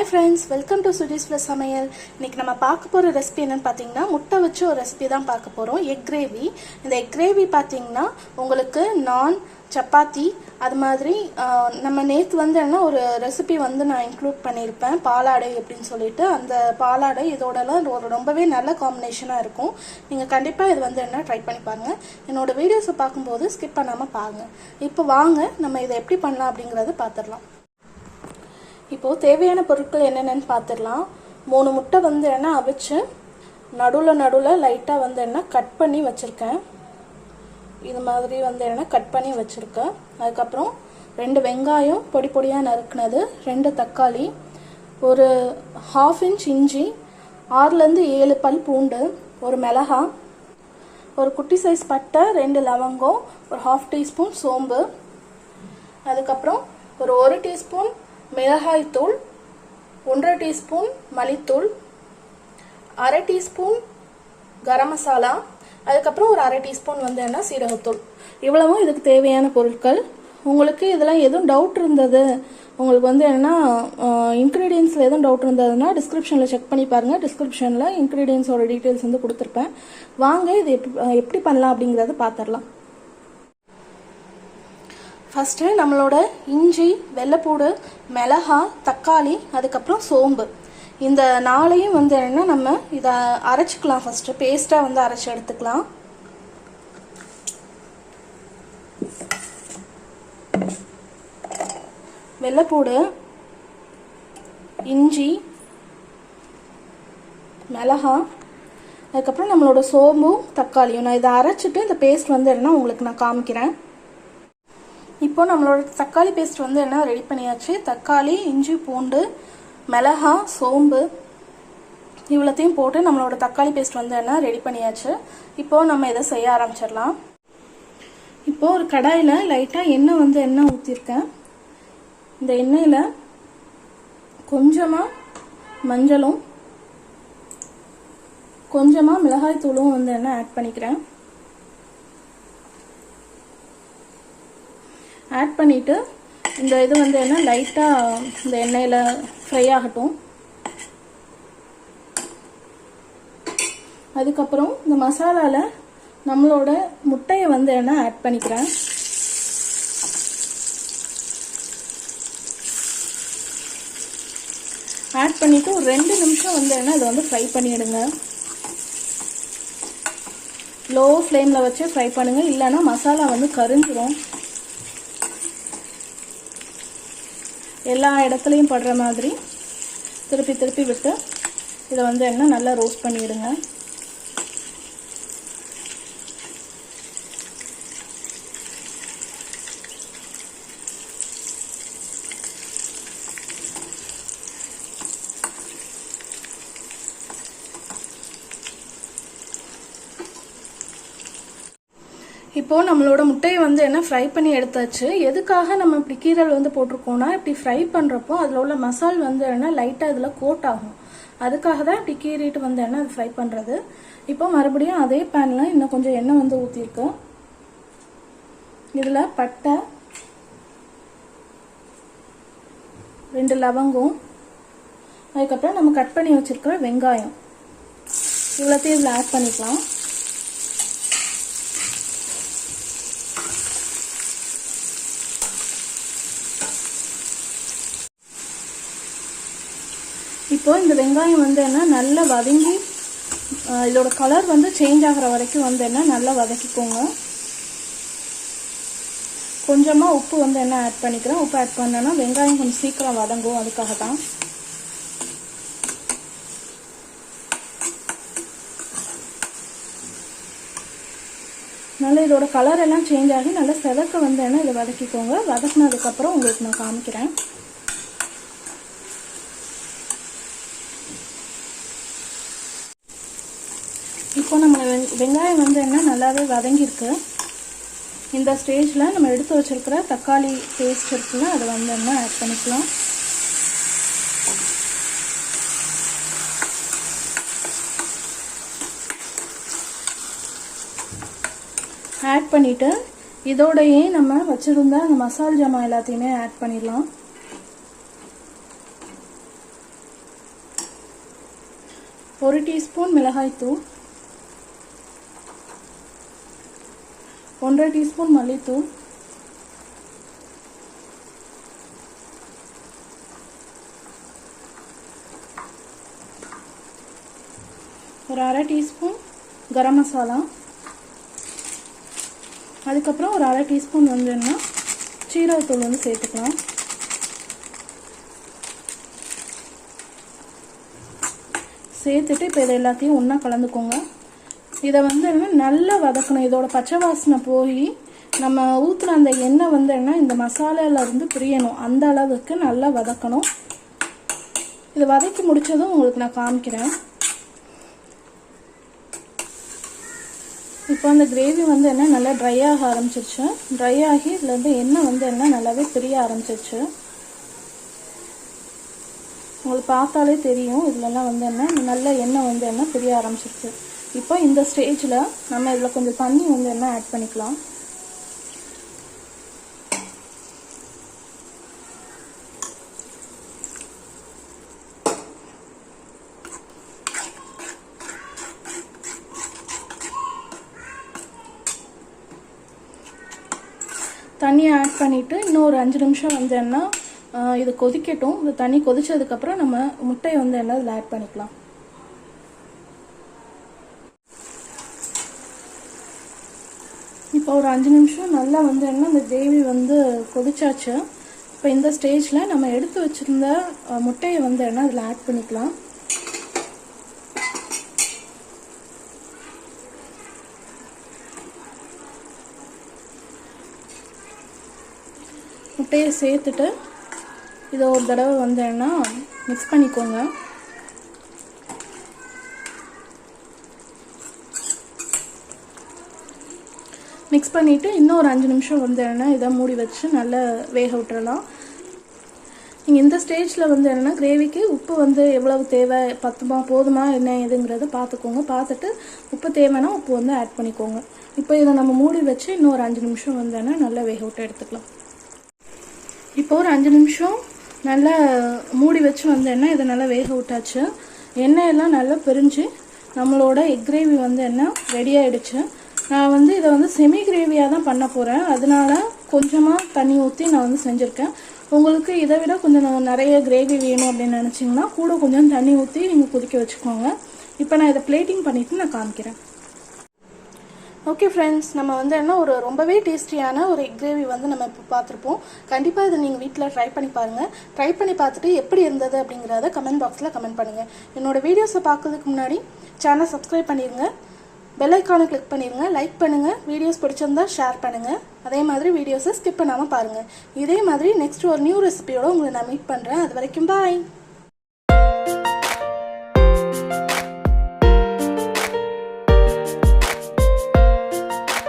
friends, welcome to Suji's Plus சமையல். இன்னைக்கு நம்ம பார்க்க போற ரெசிபி என்னன்னு பாத்தீங்கன்னா முட்டை வச்சு ஒரு ரெசிபி தான் பார்க்க போறோம். Egg gravy. இந்த எக் கிரேவி பாத்தீங்கன்னா உங்களுக்கு நான் chappathi அது மாதிரி நம்ம நேத்து வந்து என்ன ஒரு ரெசிபி வந்து நான் இன்க்ளூட் பண்ணிருப்பேன் பாலாடை அப்படினு சொல்லிட்டு அந்த பாலாடை இதோடலாம் ரொம்பவே நல்ல காம்பினேஷனா இருக்கும். நீங்க கண்டிப்பா இது வந்து என்ன ட்ரை பண்ணி பாருங்க. என்னோட வீடியோஸ் பாக்கும்போது ஸ்கிப் பண்ணாம பாருங்க. இப்போ வாங்க நம்ம இதை எப்படி பண்ணலாம் அப்படிங்கறத பாத்துறலாம். இப்போ தேவையான பொருட்கள் என்னென்னன்னு பார்த்துடலாம். 3 முட்டை வந்து என்ன அவிச்சு நடுவுல லைட்டா வந்து என்ன கட் பண்ணி வச்சிருக்கேன். இது மாதிரி வந்து என்ன கட் பண்ணி வச்சிருக்கேன். அதுக்கு அப்புறம் 2 வெங்காயம் பொடி பொடியா நறுக்குனது, 2 தக்காளி, ஒரு 1/2 இன்ச் இஞ்சி, 6 ல இருந்து 7 பல் பூண்டு, ஒரு மிளகாய், ஒரு குட்டி சைஸ் பட்டை, 2 லவங்கம், ஒரு 1/2 டீஸ்பூன் சோம்பு, அதுக்கு அப்புறம் ஒரு 1 டீஸ்பூன் மிளகாய் தூள், 1/2 டீஸ்பூன் மல்லித்தூள், 1/2 டீஸ்பூன் கரம் மசாலா, அதுக்கப்புறம் ஒரு 1/2 டீஸ்பூன் வந்து என்ன சீரகத்தூள். இவ்வளவும் இதுக்கு தேவையான பொருட்கள். உங்களுக்கு இதெல்லாம் எதுவும் டவுட் இருந்தது, உங்களுக்கு வந்து என்ன இன்க்ரீடியன்ஸில் எதுவும் டவுட் இருந்ததுன்னா டிஸ்கிரிப்ஷனில் செக் பண்ணி பாருங்கள். டிஸ்கிரிப்ஷனில் இன்க்ரீடியன்ஸோட டீட்டெயில்ஸ் வந்து கொடுத்துருப்பேன். வாங்க இது எப்படி பண்ணலாம் அப்படிங்கிறத பார்த்துடலாம். ஃபஸ்ட்டு நம்மளோட இஞ்சி, வெள்ளைப்பூடு, மிளகாய், தக்காளி, அதுக்கப்புறம் சோம்பு, இந்த 4ஐயும் வந்து என்ன நம்ம இதை அரைச்சிக்கலாம். ஃபஸ்ட்டு பேஸ்ட்டாக வந்து அரைச்சி எடுத்துக்கலாம். வெள்ளைப்பூடு, இஞ்சி, மிளகாய், அதுக்கப்புறம் நம்மளோட சோம்பும் தக்காளியும் நான் இதை அரைச்சிட்டு இந்த பேஸ்ட் வந்து என்ன உங்களுக்கு நான் காமிக்கிறேன். இப்போ நம்மளோட தக்காளி பேஸ்ட் வந்து என்ன ரெடி பண்ணியாச்சு. தக்காளி, இஞ்சி, பூண்டு, மிளகாய், சோம்பு இவ்வளோத்தையும் போட்டு நம்மளோட தக்காளி பேஸ்ட் வந்து என்ன ரெடி பண்ணியாச்சு. இப்போ நம்ம இதை செய்ய ஆரம்பிச்சிடலாம். இப்போ ஒரு கடாயில் லைட்டாக எண்ணெய் வந்து எண்ணெய் ஊற்றிருக்கேன். இந்த எண்ணெயில் கொஞ்சமாக மஞ்சளும் கொஞ்சமாக மிளகாய் தூளும் வந்து என்ன ஆட் பண்ணிக்கிறேன். ஆட் பண்ணிவிட்டு இந்த இது வந்து என்ன லைட்டாக இந்த எண்ணெயில் ஃப்ரை ஆகட்டும். அதுக்கப்புறம் இந்த மசாலாவில் நம்மளோட முட்டையை வந்து என்ன ஆட் பண்ணிக்கிறேன். ஆட் பண்ணிவிட்டு ஒரு 2 நிமிஷம் வந்து என்ன இதை வந்து ஃப்ரை பண்ணிவிடுங்க. லோ ஃப்ளேமில் வச்சு ஃப்ரை பண்ணுங்கள், இல்லைன்னா மசாலா வந்து கரிஞ்சிரும். எல்லா இடத்துலையும் படுற மாதிரி திருப்பி திருப்பி விட்டு இதை வந்து என்ன நல்லா ரோஸ்ட் பண்ணிவிடுங்க. இப்போ நம்மளோட முட்டையை வந்து என்ன ஃப்ரை பண்ணி எடுத்தாச்சு. எதுக்காக நம்ம இப்படி கீரல் வந்து போட்டிருக்கோம்னா, இப்படி ஃப்ரை பண்ணுறப்போ அதில் உள்ள மசால் வந்து என்ன லைட்டாக இதில் கோட் ஆகும். அதுக்காக தான் இப்படி கீறிட்டு வந்து என்ன அது ஃப்ரை பண்ணுறது. இப்போ மறுபடியும் அதே பேனில் இன்னும் கொஞ்சம் எண்ணெய் வந்து ஊற்றிருக்கேன். இதில் பட்டை, 2 லவங்கம், அதுக்கப்புறம் நம்ம கட் பண்ணி வச்சுருக்கிற வெங்காயம் இவ்வளோத்தையும் இதில் ஆட் பண்ணிக்கலாம். இப்போ இந்த வெங்காயம் வந்து என்ன நல்லா வதங்கி இதோட கலர் வந்து சேஞ்ச் ஆகிற வரைக்கும் வந்து என்ன நல்லா வதக்கிக்கோங்க. கொஞ்சமாக உப்பு வந்து என்ன ஆட் பண்ணிக்கிறேன். உப்பு ஆட் பண்ணேன்னா வெங்காயம் கொஞ்சம் சீக்கிரம் வதங்கும், அதுக்காக தான். நல்லா இதோட கலர் எல்லாம் சேஞ்ச் ஆகி நல்லா செவக்க வந்து என்ன இதை வதக்கிக்கோங்க. வதக்கினதுக்கப்புறம் உங்களுக்கு நான் காமிக்கிறேன். இப்போ நம்ம வெங்காயம் வந்து என்ன நல்லாவே வதங்கியிருக்கு. இந்த ஸ்டேஜில் நம்ம எடுத்து வச்சிருக்கிற தக்காளி பேஸ்ட் இருக்குல்ல, அதை வந்து என்ன ஆட் பண்ணிக்கலாம். ஆட் பண்ணிவிட்டு இதோடையே நம்ம வச்சுருந்த அந்த மசால் ஜாமான் எல்லாத்தையுமே ஆட் பண்ணிடலாம். 1 டீஸ்பூன் மிளகாய்த்தூள், 1.5 டீஸ்பூன் மல்லித்தூள், ஒரு 1/2 டீஸ்பூன் கரம் மசாலா, அதுக்கப்புறம் ஒரு 1/2 டீஸ்பூன் வந்து என்ன சீரகத்தூள் வந்து சேர்த்துக்கலாம். சேர்த்துட்டு இப்போ இதை எல்லாத்தையும் ஒன்றா கலந்துக்கோங்க. இதை வந்து என்ன நல்லா வதக்கணும். இதோட பச்சை வாசனை போய் நம்ம ஊற்றுன அந்த எண்ணெய் வந்து என்ன இந்த மசாலாவிலேருந்து பிரியணும். அந்த அளவுக்கு நல்லா வதக்கணும். இதை வதக்கி முடித்ததும் உங்களுக்கு நான் காமிக்கிறேன். இப்போ அந்த கிரேவி வந்து என்ன நல்லா ட்ரை ஆக ஆரம்பிச்சிருச்சு. ட்ரை ஆகி இதுலேருந்து எண்ணெய் வந்து என்ன நல்லாவே பிரிய ஆரம்பிச்சிருச்சு. உங்களுக்கு பார்த்தாலே தெரியும் இதுலலாம் வந்து என்ன நல்ல எண்ணெய் வந்து என்ன பிரிய ஆரம்பிச்சிருச்சு. இப்போ இந்த ஸ்டேஜில் நம்ம இதில் கொஞ்சம் தண்ணி வந்து என்ன ஆட் பண்ணிக்கலாம். தண்ணியை ஆட் பண்ணிவிட்டு இன்னும் ஒரு 5 நிமிஷம் வந்து என்ன இது கொதிக்கட்டும். இந்த தண்ணி கொதிச்சதுக்கப்புறம் நம்ம முட்டையை வந்து என்ன இதில் ஆட் பண்ணிக்கலாம். இப்போ ஒரு 5 நிமிஷம் நல்லா வந்து என்ன இந்த கிரேவி வந்து கொதிச்சாச்சு. இப்போ இந்த ஸ்டேஜில் நம்ம எடுத்து வச்சுருந்த முட்டையை வந்து என்ன இதில் ஆட் பண்ணிக்கலாம். முட்டையை சேர்த்துட்டு இதை ஒரு தடவை வந்து என்ன மிக்ஸ் பண்ணிக்கோங்க. மிக்ஸ் பண்ணிவிட்டு இன்னும் ஒரு 5 நிமிஷம் வந்து என்ன இதை மூடி வச்சு நல்லா வேக விட்டுறலாம். நீங்கள் இந்த ஸ்டேஜில் வந்து என்னென்னா கிரேவிக்கு உப்பு வந்து எவ்வளவு தேவை, பத்துமா போதுமா என்ன எதுங்கிறத பார்த்துக்கோங்க. பார்த்துட்டு உப்பு தேவைன்னா உப்பு வந்து ஆட் பண்ணிக்கோங்க. இப்போ இதை நம்ம மூடி வச்சு இன்னும் ஒரு 5 நிமிஷம் வந்து என்ன நல்லா வேக விட்டு எடுத்துக்கலாம். இப்போ ஒரு 5 நிமிஷம் நல்லா மூடி வச்சு வந்து என்ன இதை நல்லா வேக விட்டாச்சு. எண்ணெயெல்லாம் நல்லா பிரிஞ்சு நம்மளோட எக் கிரேவி வந்து என்ன ரெடி ஆகிடுச்சு. நான் வந்து இதை வந்து செமி கிரேவியாக தான் பண்ண போகிறேன். அதனால கொஞ்சமாக தண்ணி ஊற்றி நான் வந்து செஞ்சுருக்கேன். உங்களுக்கு இதை விட கொஞ்சம் நிறைய கிரேவி வேணும் அப்படின்னு நினச்சிங்கன்னா கூட கொஞ்சம் தண்ணி ஊற்றி நீங்கள் கொதிக்க வச்சுக்கோங்க. இப்போ நான் இதை பிளேட்டிங் பண்ணிவிட்டு நான் காமிக்கிறேன். ஓகே ஃப்ரெண்ட்ஸ், நம்ம வந்து என்ன ஒரு ரொம்பவே டேஸ்டியான ஒரு எக் கிரேவி வந்து நம்ம இப்போ பார்த்துருப்போம். கண்டிப்பாக இதை நீங்கள் வீட்டில் ட்ரை பண்ணி பாருங்கள். ட்ரை பண்ணி பார்த்துட்டு எப்படி இருந்தது அப்படிங்கிறத கமெண்ட் பாக்ஸில் கமெண்ட் பண்ணுங்கள். என்னோடய வீடியோஸை பார்க்கறதுக்கு முன்னாடி சேனல் சப்ஸ்கிரைப் பண்ணிடுங்க, பெல் ஐக்கானை கிளிக் பண்ணிடுங்க, லைக் பண்ணுங்கள், வீடியோஸ் பிடிச்சிருந்தா ஷேர் பண்ணுங்கள். அதே மாதிரி வீடியோஸை ஸ்கிப் பண்ணாமல் பாருங்கள். இதே மாதிரி நெக்ஸ்ட் ஒரு நியூ ரெசிபியோடு உங்களை நான் மீட் பண்ணுறேன். அது வரைக்கும் பாய்.